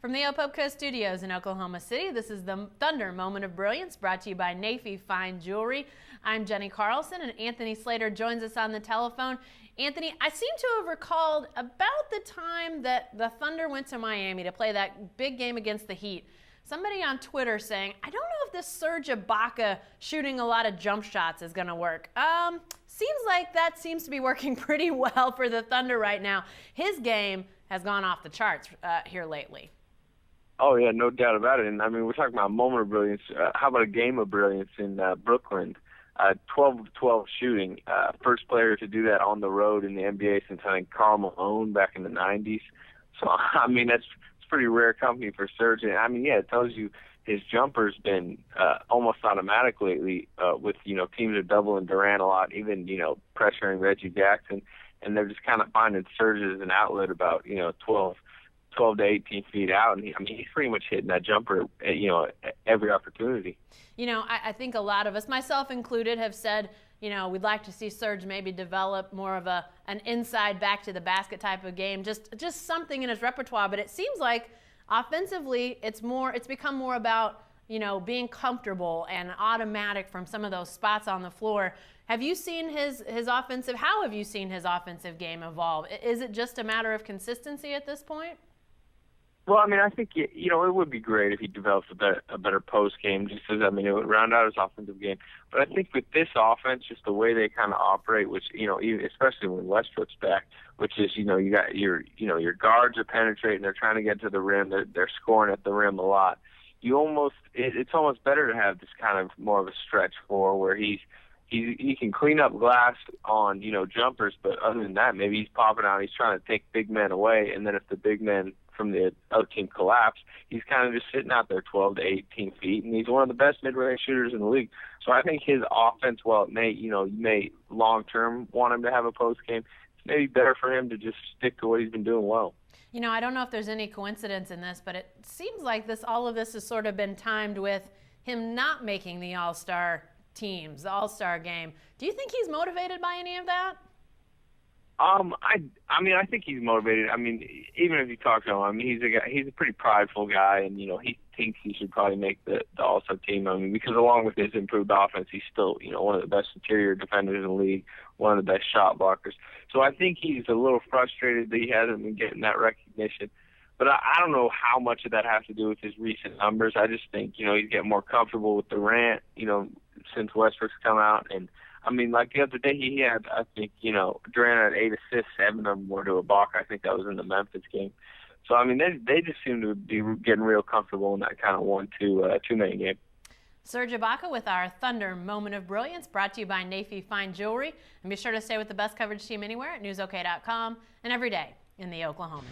From the Opopka Studios in Oklahoma City, this is the Thunder Moment of Brilliance, brought to you by Naifeh Fine Jewelry. I'm Jenny Carlson, and Anthony Slater joins us on the telephone. Anthony, I seem to have recalled about the time that the Thunder went to Miami to play that big game against the Heat, somebody on Twitter saying, I don't know if this Serge Ibaka shooting a lot of jump shots is going to work. Seems like that seems to be working pretty well for the Thunder right now. His game has gone off the charts here lately. Oh, yeah, no doubt about it. And, I mean, we're talking about a moment of brilliance. How about a game of brilliance in Brooklyn? 12 of 12 shooting. First player to do that on the road in the NBA since, I think, Karl Malone back in the 90s. So, I mean, it's pretty rare company for Serge. And, I mean, yeah, it tells you his jumper's been almost automatic lately with, teams are doubling Durant a lot, even, pressuring Reggie Jackson. And they're just kind of finding Serge as an outlet about, 12 to 18 feet out. And he's pretty much hitting that jumper, every opportunity. I think a lot of us, myself included, have said, we'd like to see Serge maybe develop more of an inside back to the basket type of game, just something in his repertoire. But it seems like offensively, it's become more about, being comfortable and automatic from some of those spots on the floor. Have you seen how have you seen his offensive game evolve? Is it just a matter of consistency at this point? Well, I mean, I think, it would be great if he develops a better post game, just as, it would round out his offensive game. But I think with this offense, just the way they kind of operate, which, especially when Westbrook's back, which is, you got your guards are penetrating, they're trying to get to the rim, they're scoring at the rim a lot. It's almost better to have this kind of more of a stretch four where he can clean up glass on, jumpers, but other than that, maybe he's popping out, he's trying to take big men away, and then if the big men from the other team collapse, he's kind of just sitting out there 12 to 18 feet, and he's one of the best mid-range shooters in the league. So I think his offense, while it may, you may long-term want him to have a post game, it's maybe better for him to just stick to what he's been doing well. I don't know if there's any coincidence in this, but it seems like all of this has sort of been timed with him not making the All-Star teams, the All-Star game. Do you think he's motivated by any of that? I think he's motivated. Even if you talk to him, he's a pretty prideful guy, and he thinks he should probably make the All-Star team. Because along with his improved offense, he's still one of the best interior defenders in the league, one of the best shot blockers. So I think he's a little frustrated that he hasn't been getting that recognition. But I don't know how much of that has to do with his recent numbers. I just think he's getting more comfortable with Durant, since Westbrook's come out. And like the other day, he had, I think, Durant had 8 assists, 7 of them were to Ibaka. I think that was in the Memphis game. So, they just seem to be getting real comfortable in that kind of 1-2-man game. Serge Ibaka with our Thunder Moment of Brilliance, brought to you by Naifeh Fine Jewelry. And be sure to stay with the best coverage team anywhere at newsok.com and every day in the Oklahoman.